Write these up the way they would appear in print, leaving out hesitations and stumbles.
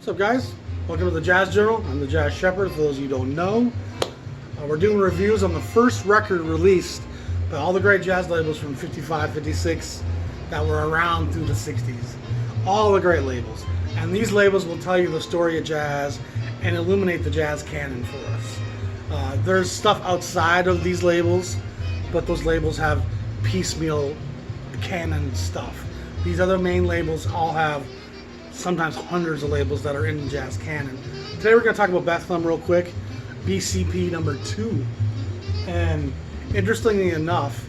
What's up, guys? Welcome to the Jazz Journal. I'm the Jazz Shepherd, for those of you who don't know. We're doing reviews on the first record released by all the great jazz labels from 55, 56 that were around through the 60s. All the great labels. And these labels will tell you the story of jazz and illuminate the jazz canon for us. There's stuff outside of these labels, but those labels have piecemeal canon stuff. These other main labels all have sometimes hundreds of labels that are in the jazz canon. Today we're going to talk about Bethlehem real quick, BCP number 2. And interestingly enough,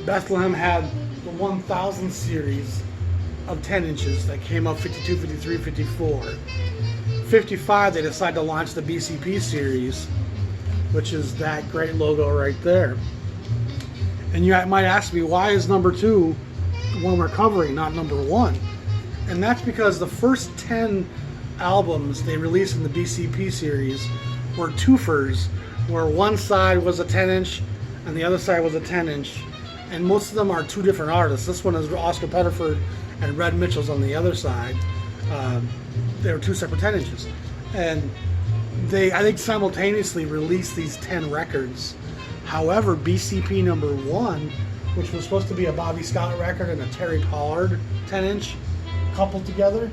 Bethlehem had the 1000 series of 10 inches that came up 52, 53, 54. 55, they decided to launch the BCP series, which is that great logo right there. And you might ask me, why is number 2 the one we're covering, not number 1? And that's because the first 10 albums they released in the BCP series were twofers, where one side was a 10-inch and the other side was a 10-inch. And most of them are two different artists. This one is Oscar Pettiford and Red Mitchell's on the other side. They were two separate 10 inches. And they, I think, simultaneously released these 10 records. However, BCP number 1, which was supposed to be a Bobby Scott record and a Terry Pollard 10-inch, coupled together,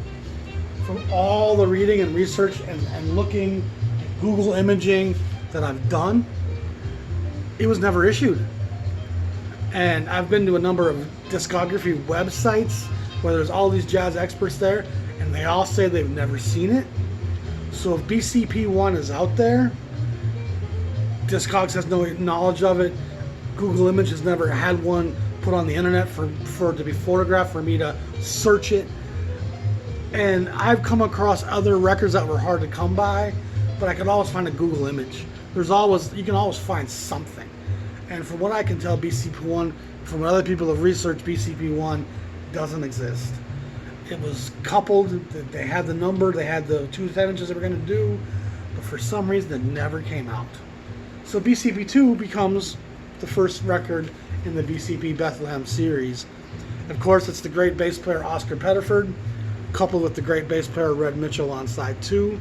from all the reading and research and looking at Google imaging that I've done, it was never issued. And I've been to a number of discography websites where there's all these jazz experts there, and they all say they've never seen it. So if BCP 1 is out there, Discogs has no knowledge of it. Google Image has never had one put on the internet for it to be photographed, for me to search it. And I've come across other records that were hard to come by, but I could always find a Google image. You can always find something. And from what I can tell, BCP 1, from what other people have researched, BCP 1 doesn't exist. It was coupled, they had the number, they had the 2 10 inches they were going to do, but for some reason it never came out. So BCP 2 becomes the first record in the BCP Bethlehem series. Of course, it's the great bass player Oscar Pettiford, coupled with the great bass player Red Mitchell on side 2.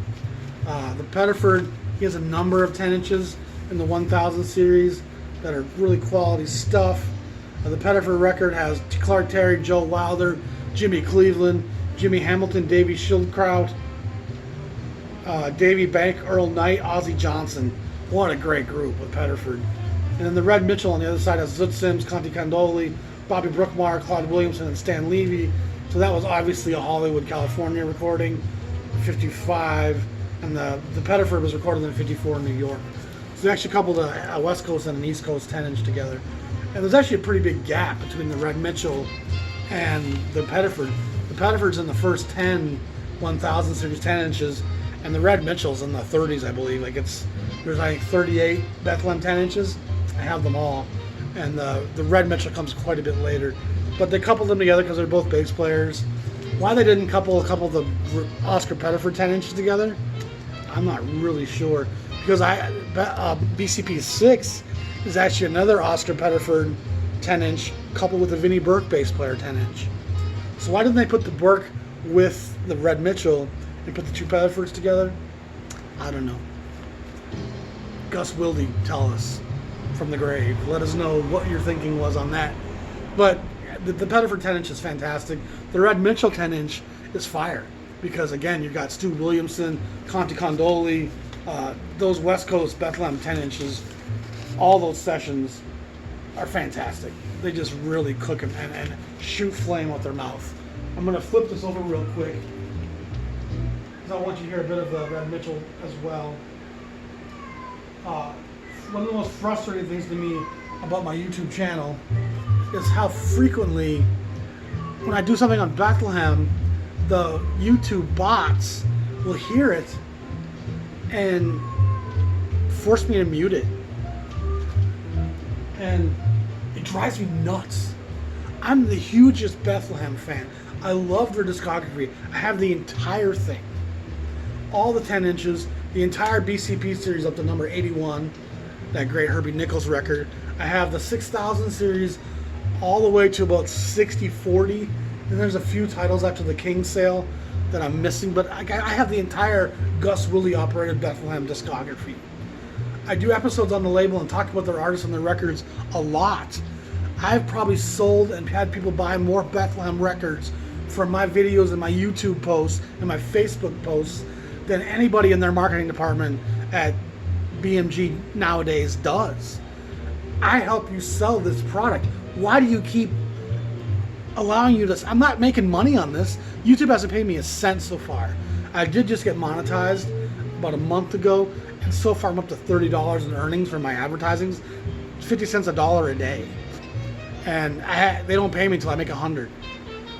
The Pettiford, he has a number of 10 inches in the 1000 series that are really quality stuff. The Pettiford record has Clark Terry, Joe Wilder, Jimmy Cleveland, Jimmy Hamilton, Davey Schildkraut, Davey Bank, Earl Knight, Ozzie Johnson. What a great group with Pettiford. And then the Red Mitchell on the other side has Zoot Sims, Conte Candoli, Bobby Brookmeyer, Claude Williamson, and Stan Levy. So that was obviously a Hollywood, California recording, 55, and the Pettiford was recorded in 54 in New York. So they actually coupled a West Coast and an East Coast 10-inch together. And there's actually a pretty big gap between the Red Mitchell and the Pettiford. The Pettiford's in the first 10 1000 series 10 inches, and the Red Mitchell's in the 30s, I believe. There's I think 38 Bethlehem 10 inches. I have them all. And the Red Mitchell comes quite a bit later. But they coupled them together because they're both bass players. Why they didn't couple of the Oscar Pettiford 10 inches together, I'm not really sure. Because BCP 6 is actually another Oscar Pettiford 10 inch coupled with a Vinnie Burke bass player 10 inch. So why didn't they put the Burke with the Red Mitchell and put the two Pettifords together? I don't know. Gus Wilde, tell us from the grave. Let us know what your thinking was on that. But the Pettiford 10 inch is fantastic. The Red Mitchell 10 inch is fire. Because again, you've got Stu Williamson, Conte Candoli, those West Coast Bethlehem 10 inches, all those sessions are fantastic. They just really cook and shoot flame with their mouth. I'm going to flip this over real quick because I want you to hear a bit of the Red Mitchell as well. One of the most frustrating things to me about my YouTube channel is how frequently, when I do something on Bethlehem, the YouTube bots will hear it and force me to mute it. And it drives me nuts. I'm the hugest Bethlehem fan. I love their discography. I have the entire thing. All the 10 inches, the entire BCP series up to number 81, that great Herbie Nichols record. I have the 6000 series all the way to about 60-40. And there's a few titles after the King sale that I'm missing, but I have the entire Gus Willie operated Bethlehem discography. I do episodes on the label and talk about their artists and their records a lot. I've probably sold and had people buy more Bethlehem records from my videos and my YouTube posts and my Facebook posts than anybody in their marketing department at BMG nowadays does. I help you sell this product. Why do you keep allowing you to? I'm not making money on this. YouTube hasn't paid me a cent so far. I did just get monetized about a month ago, and so far I'm up to $30 in earnings from my advertisings. 50 cents a dollar a day. And they don't pay me until I make 100.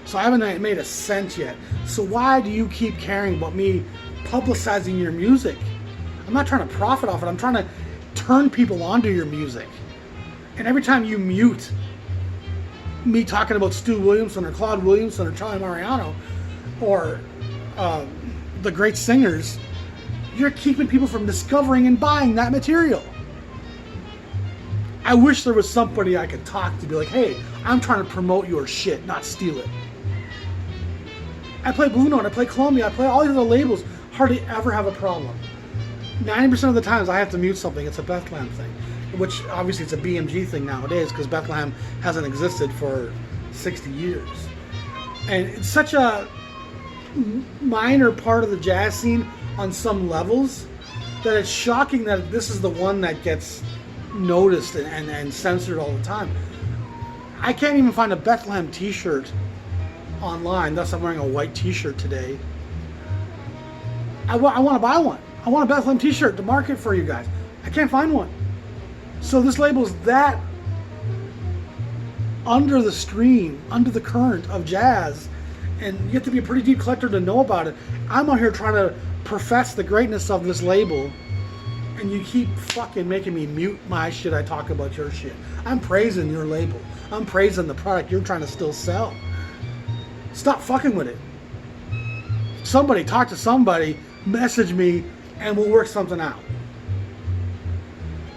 So I haven't made a cent yet. So why do you keep caring about me publicizing your music? I'm not trying to profit off it. I'm trying to turn people onto your music. And every time you mute me talking about Stu Williamson or Claude Williamson or Charlie Mariano or the great singers, you're keeping people from discovering and buying that material. I wish there was somebody I could talk to, be like, hey, I'm trying to promote your shit, not steal it. I play Blue Note, I play Columbia, I play all these other labels, hardly ever have a problem. 90% of the times I have to mute something, it's a Bethlehem thing. Which obviously it's a BMG thing nowadays because Bethlehem hasn't existed for 60 years. And it's such a minor part of the jazz scene on some levels that it's shocking that this is the one that gets noticed and censored all the time. I can't even find a Bethlehem t-shirt online, thus I'm wearing a white t-shirt today. I want to buy one. I want a Bethlehem t-shirt to market for you guys. I can't find one. So this label's that under the stream, under the current of jazz, and you have to be a pretty deep collector to know about it. I'm out here trying to profess the greatness of this label, and you keep fucking making me mute my shit. I talk about your shit. I'm praising your label. I'm praising the product you're trying to still sell. Stop fucking with it. Somebody talk to somebody, message me, and we'll work something out.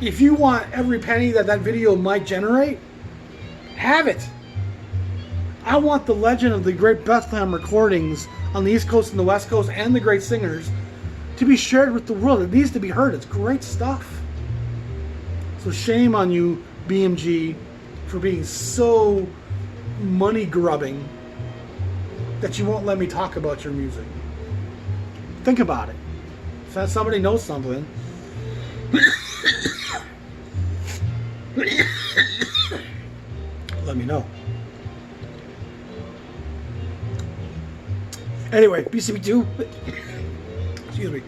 If you want every penny that video might generate, have it. I want the legend of the great Bethlehem recordings on the East Coast and the West Coast and the great singers to be shared with the world. It needs to be heard. It's great stuff. So shame on you, BMG, for being so money grubbing that you won't let me talk about your music. Think about it. If somebody knows something, let me know. Anyway, BCP2. Excuse me.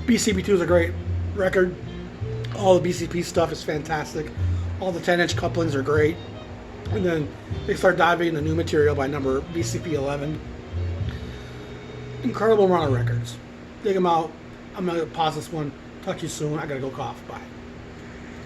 BCP2 is a great record. All the BCP stuff is fantastic. All the 10-inch couplings are great. And then they start diving into new material by number BCP11. Incredible run of records. Dig them out. I'm going to pause this one. Talk to you soon. I got to go cough. Bye.